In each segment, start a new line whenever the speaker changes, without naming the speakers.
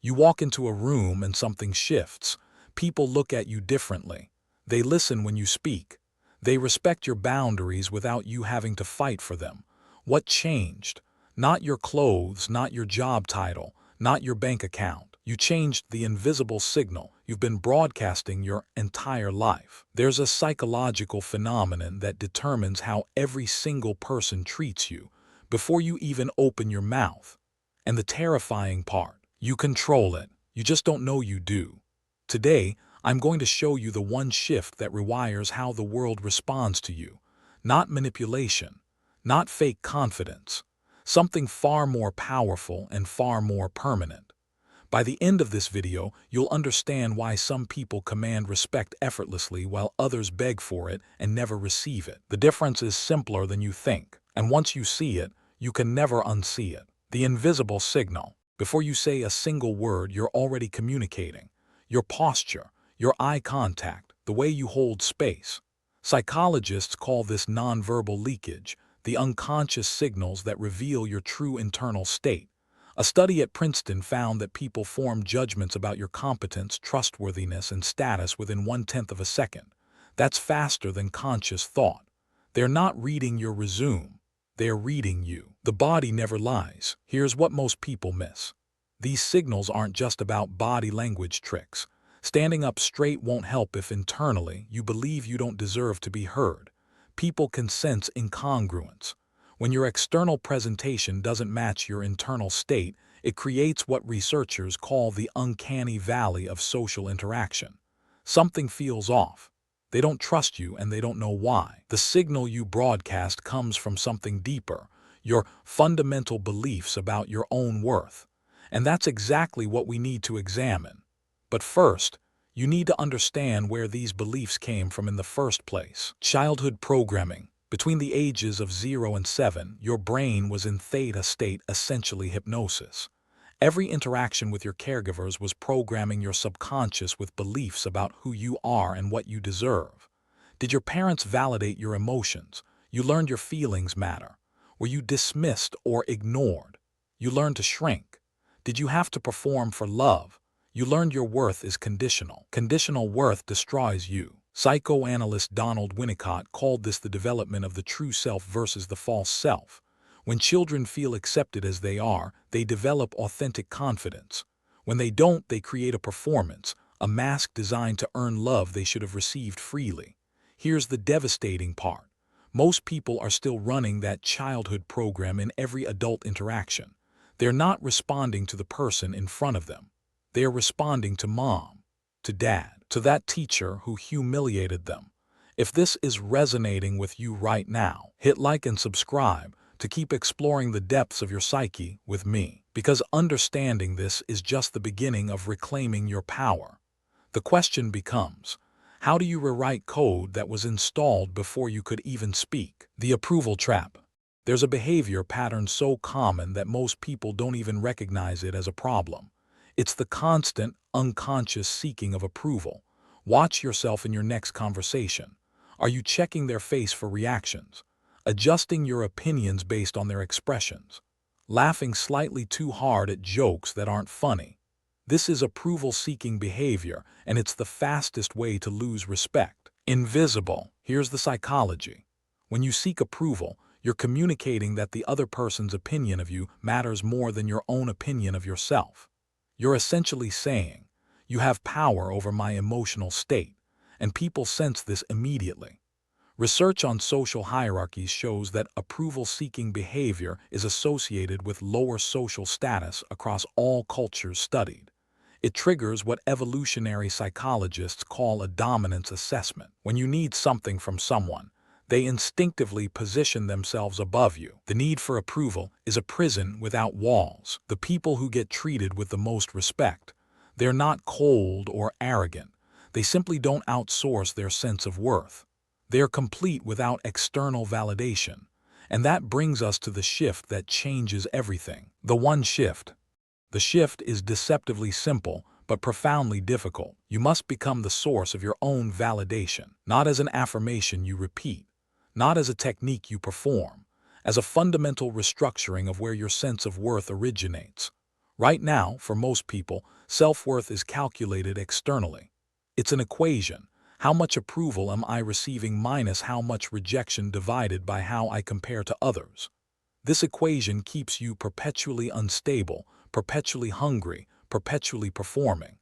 You walk into a room and something shifts. People look at you differently. They listen when you speak. They respect your boundaries without you having to fight for them. What changed? Not your clothes, not your job title, not your bank account. You changed the invisible signal you've been broadcasting your entire life. There's a psychological phenomenon that determines how every single person treats you before you even open your mouth. And the terrifying part, you control it. You just don't know you do. Today, I'm going to show you the one shift that rewires how the world responds to you. Not manipulation, not fake confidence. Something far more powerful and far more permanent. By the end of this video, you'll understand why some people command respect effortlessly while others beg for it and never receive it. The difference is simpler than you think, and once you see it, you can never unsee it. The invisible signal. Before you say a single word, you're already communicating. Your posture, your eye contact, the way you hold space. Psychologists call this nonverbal leakage, the unconscious signals that reveal your true internal state. A study at Princeton found that people form judgments about your competence, trustworthiness, and status within 1/10 of a second. That's faster than conscious thought. They're not reading your resume. They're reading you. The body never lies. Here's what most people miss. These signals aren't just about body language tricks. Standing up straight won't help if internally you believe you don't deserve to be heard. People can sense incongruence. When your external presentation doesn't match your internal state, it creates what researchers call the uncanny valley of social interaction. Something feels off. They don't trust you and they don't know why. The signal you broadcast comes from something deeper, your fundamental beliefs about your own worth. And that's exactly what we need to examine. But first, you need to understand where these beliefs came from in the first place. Childhood programming. Between the ages of 0 and 7, your brain was in theta state, essentially hypnosis. Every interaction with your caregivers was programming your subconscious with beliefs about who you are and what you deserve. Did your parents validate your emotions? You learned your feelings matter. Were you dismissed or ignored? You learned to shrink. Did you have to perform for love? You learned your worth is conditional. Conditional worth destroys you. Psychoanalyst Donald Winnicott called this the development of the true self versus the false self. When children feel accepted as they are, they develop authentic confidence. When they don't, they create a performance, a mask designed to earn love they should have received freely. Here's the devastating part. Most people are still running that childhood program in every adult interaction. They're not responding to the person in front of them. They are responding to mom, to dad, to that teacher who humiliated them. If this is resonating with you right now, hit like and subscribe to keep exploring the depths of your psyche with me, because understanding this is just the beginning of reclaiming your power. The question becomes, how do you rewrite code that was installed before you could even speak? The approval trap. There's a behavior pattern so common that most people don't even recognize it as a problem. It's the constant, unconscious seeking of approval. Watch yourself in your next conversation. Are you checking their face for reactions? Adjusting your opinions based on their expressions? Laughing slightly too hard at jokes that aren't funny? This is approval-seeking behavior, and it's the fastest way to lose respect. Invisible. Here's the psychology. When you seek approval, you're communicating that the other person's opinion of you matters more than your own opinion of yourself. You're essentially saying, you have power over my emotional state, and people sense this immediately. Research on social hierarchies shows that approval-seeking behavior is associated with lower social status across all cultures studied. It triggers what evolutionary psychologists call a dominance assessment. When you need something from someone, they instinctively position themselves above you. The need for approval is a prison without walls. The people who get treated with the most respect, they're not cold or arrogant. They simply don't outsource their sense of worth. They're complete without external validation. And that brings us to the shift that changes everything. The one shift. The shift is deceptively simple, but profoundly difficult. You must become the source of your own validation, not as an affirmation you repeat, not as a technique you perform, as a fundamental restructuring of where your sense of worth originates. Right now, for most people, self-worth is calculated externally. It's an equation. How much approval am I receiving minus how much rejection divided by how I compare to others? This equation keeps you perpetually unstable, perpetually hungry, perpetually performing.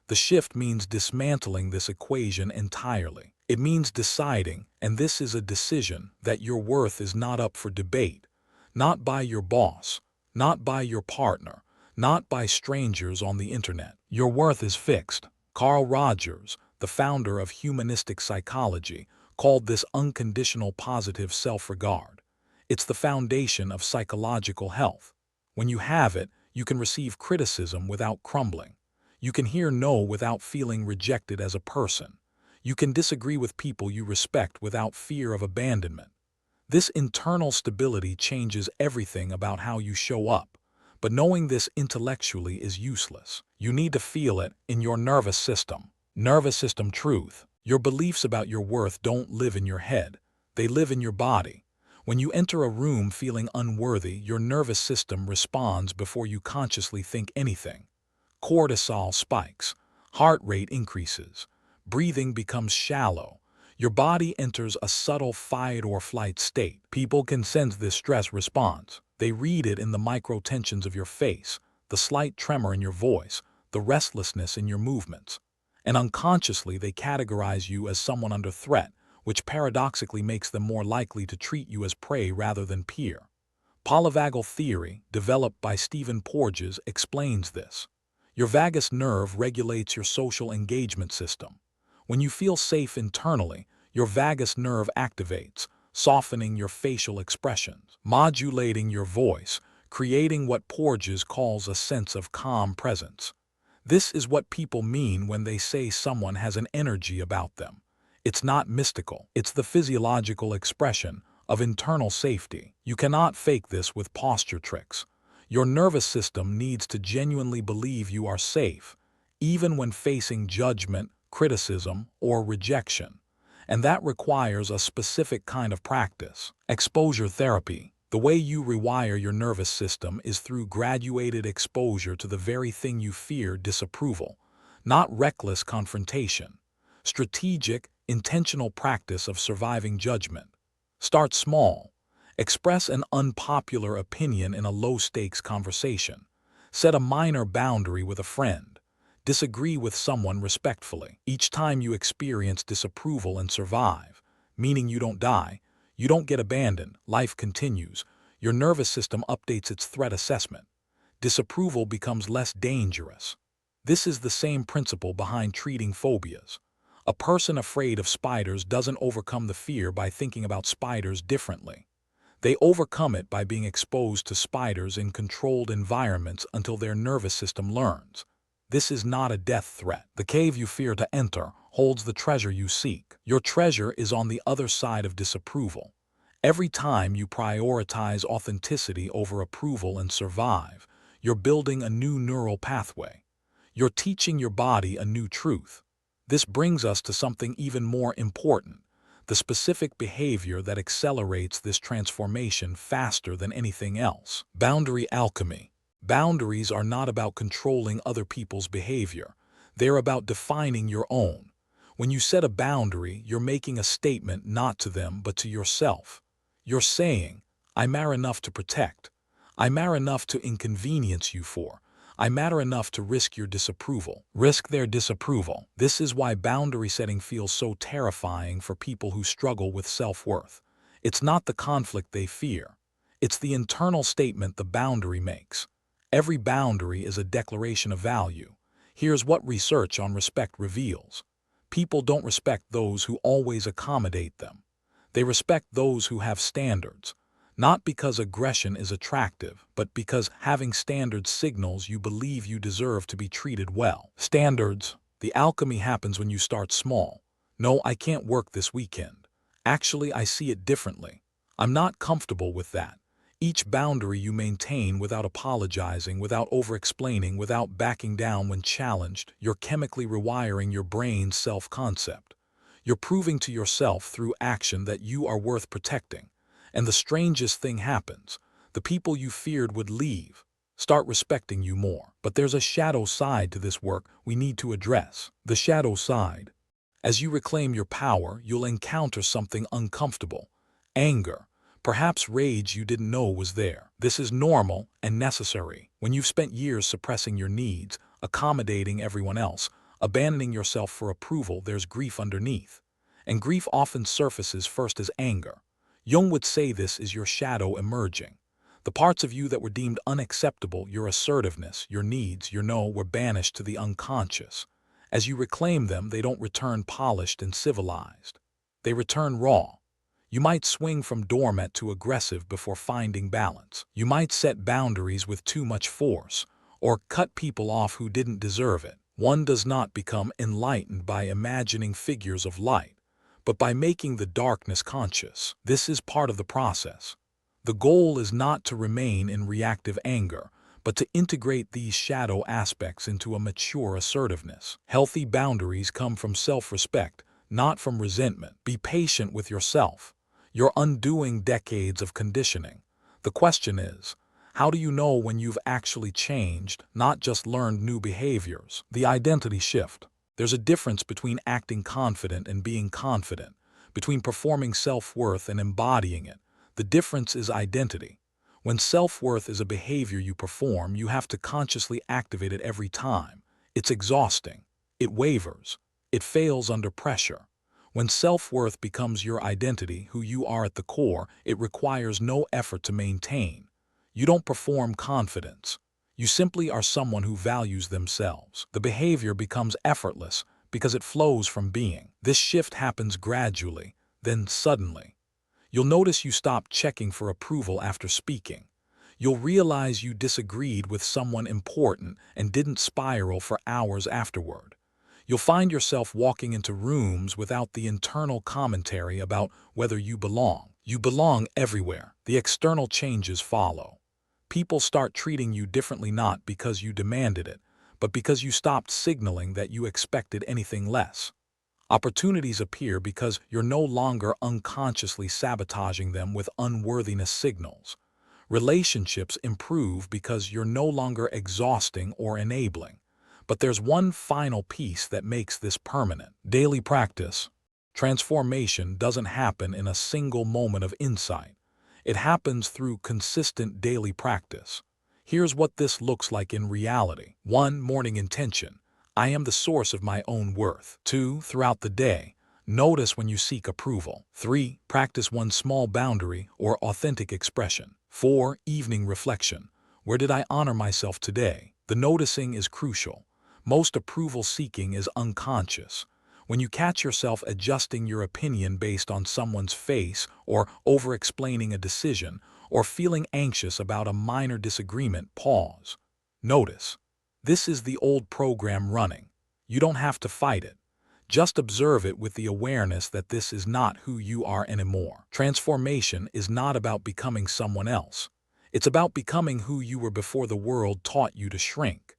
The shift means dismantling this equation entirely. It means deciding, and this is a decision, that your worth is not up for debate, not by your boss, not by your partner, not by strangers on the internet. Your worth is fixed. Carl Rogers, the founder of humanistic psychology, called this unconditional positive self-regard. It's the foundation of psychological health. When you have it, you can receive criticism without crumbling. You can hear no without feeling rejected as a person. You can disagree with people you respect without fear of abandonment. This internal stability changes everything about how you show up. But knowing this intellectually is useless. You need to feel it in your nervous system. Nervous system truth. Your beliefs about your worth don't live in your head. They live in your body. When you enter a room feeling unworthy, your nervous system responds before you consciously think anything. Cortisol spikes. Heart rate increases. Breathing becomes shallow. Your body enters a subtle fight or flight state. People can sense this stress response. They read it in the micro-tensions of your face, the slight tremor in your voice, the restlessness in your movements. And unconsciously they categorize you as someone under threat, which paradoxically makes them more likely to treat you as prey rather than peer. Polyvagal theory, developed by Stephen Porges, explains this. Your vagus nerve regulates your social engagement system. When you feel safe internally, your vagus nerve activates, softening your facial expressions, modulating your voice, creating what Porges calls a sense of calm presence. This is what people mean when they say someone has an energy about them. It's not mystical. It's the physiological expression of internal safety. You cannot fake this with posture tricks. Your nervous system needs to genuinely believe you are safe, even when facing judgment, criticism, or rejection. And that requires a specific kind of practice. Exposure therapy. The way you rewire your nervous system is through graduated exposure to the very thing you fear: disapproval, not reckless confrontation. Strategic, intentional practice of surviving judgment. Start small. Express an unpopular opinion in a low-stakes conversation. Set a minor boundary with a friend. Disagree with someone respectfully. Each time you experience disapproval and survive, meaning you don't die, you don't get abandoned, life continues, your nervous system updates its threat assessment. Disapproval becomes less dangerous. This is the same principle behind treating phobias. A person afraid of spiders doesn't overcome the fear by thinking about spiders differently. They overcome it by being exposed to spiders in controlled environments until their nervous system learns. This is not a death threat. The cave you fear to enter holds the treasure you seek. Your treasure is on the other side of disapproval. Every time you prioritize authenticity over approval and survive, you're building a new neural pathway. You're teaching your body a new truth. This brings us to something even more important: the specific behavior that accelerates this transformation faster than anything else. Boundary alchemy. Boundaries are not about controlling other people's behavior. They're about defining your own. When you set a boundary, you're making a statement not to them but to yourself. You're saying, I matter enough to protect. I matter enough to inconvenience you for. I matter enough to risk your disapproval. Risk their disapproval. This is why boundary setting feels so terrifying for people who struggle with self-worth. It's not the conflict they fear. It's the internal statement the boundary makes. Every boundary is a declaration of value. Here's what research on respect reveals. People don't respect those who always accommodate them. They respect those who have standards. Not because aggression is attractive, but because having standards signals you believe you deserve to be treated well. Standards. The alchemy happens when you start small. No, I can't work this weekend. Actually, I see it differently. I'm not comfortable with that. Each boundary you maintain without apologizing, without over-explaining, without backing down when challenged, you're chemically rewiring your brain's self-concept. You're proving to yourself through action that you are worth protecting. And the strangest thing happens. The people you feared would leave. start respecting you more. But there's a shadow side to this work we need to address. The shadow side. As you reclaim your power, you'll encounter something uncomfortable. Anger. Perhaps rage you didn't know was there. This is normal and necessary. When you've spent years suppressing your needs, accommodating everyone else, abandoning yourself for approval, there's grief underneath. And grief often surfaces first as anger. Jung would say this is your shadow emerging. The parts of you that were deemed unacceptable, your assertiveness, your needs, your no, were banished to the unconscious. As you reclaim them, they don't return polished and civilized. They return raw. You might swing from doormat to aggressive before finding balance. You might set boundaries with too much force, or cut people off who didn't deserve it. One does not become enlightened by imagining figures of light, but by making the darkness conscious. This is part of the process. The goal is not to remain in reactive anger, but to integrate these shadow aspects into a mature assertiveness. Healthy boundaries come from self-respect, not from resentment. Be patient with yourself. You're undoing decades of conditioning. The question is, how do you know when you've actually changed, not just learned new behaviors? The identity shift. There's a difference between acting confident and being confident, between performing self-worth and embodying it. The difference is identity. When self-worth is a behavior you perform, you have to consciously activate it every time. It's exhausting. It wavers. It fails under pressure. When self-worth becomes your identity, who you are at the core, it requires no effort to maintain. You don't perform confidence. You simply are someone who values themselves. The behavior becomes effortless because it flows from being. This shift happens gradually, then suddenly. You'll notice you stop checking for approval after speaking. You'll realize you disagreed with someone important and didn't spiral for hours afterward. You'll find yourself walking into rooms without the internal commentary about whether you belong. You belong everywhere. The external changes follow. People start treating you differently not because you demanded it, but because you stopped signaling that you expected anything less. Opportunities appear because you're no longer unconsciously sabotaging them with unworthiness signals. Relationships improve because you're no longer exhausting or enabling. But there's one final piece that makes this permanent. Daily practice. Transformation doesn't happen in a single moment of insight. It happens through consistent daily practice. Here's what this looks like in reality. 1. Morning intention. I am the source of my own worth. 2. Throughout the day, notice when you seek approval. 3. Practice one small boundary or authentic expression. 4. Evening reflection. Where did I honor myself today? The noticing is crucial. Most approval seeking is unconscious. When you catch yourself adjusting your opinion based on someone's face, or over-explaining a decision, or feeling anxious about a minor disagreement, pause. Notice. This is the old program running. You don't have to fight it. Just observe it with the awareness that this is not who you are anymore. Transformation is not about becoming someone else. It's about becoming who you were before the world taught you to shrink.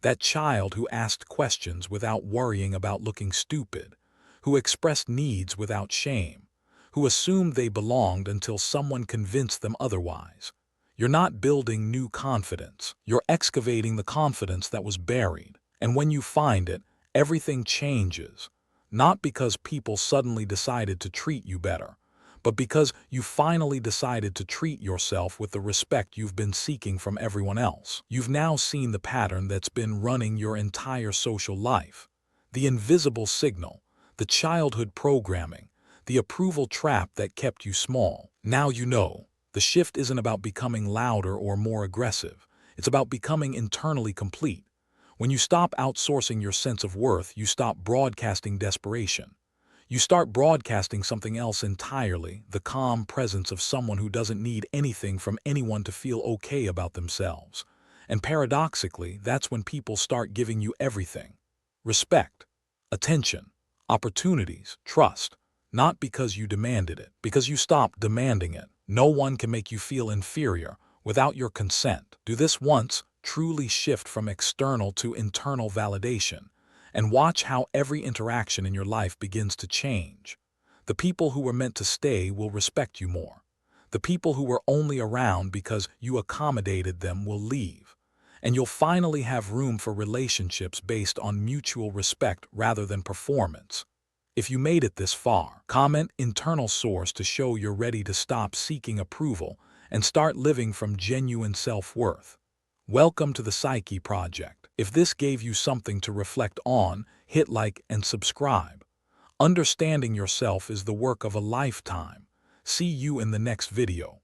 That child who asked questions without worrying about looking stupid, who expressed needs without shame, who assumed they belonged until someone convinced them otherwise. You're not building new confidence. You're excavating the confidence that was buried. And when you find it, everything changes. Not because people suddenly decided to treat you better, but because you finally decided to treat yourself with the respect you've been seeking from everyone else. You've now seen the pattern that's been running your entire social life. The invisible signal, the childhood programming, the approval trap that kept you small. Now you know. The shift isn't about becoming louder or more aggressive. It's about becoming internally complete. When you stop outsourcing your sense of worth, you stop broadcasting desperation. You start broadcasting something else entirely, the calm presence of someone who doesn't need anything from anyone to feel okay about themselves. And paradoxically, that's when people start giving you everything. Respect, attention, opportunities, trust. Not because you demanded it, because you stopped demanding it. No one can make you feel inferior without your consent. Do this once, truly shift from external to internal validation, and watch how every interaction in your life begins to change. The people who were meant to stay will respect you more. The people who were only around because you accommodated them will leave. and you'll finally have room for relationships based on mutual respect rather than performance. If you made it this far, comment internal source to show you're ready to stop seeking approval and start living from genuine self-worth. Welcome to the Psyche Project. If this gave you something to reflect on, hit like and subscribe. Understanding yourself is the work of a lifetime. See you in the next video.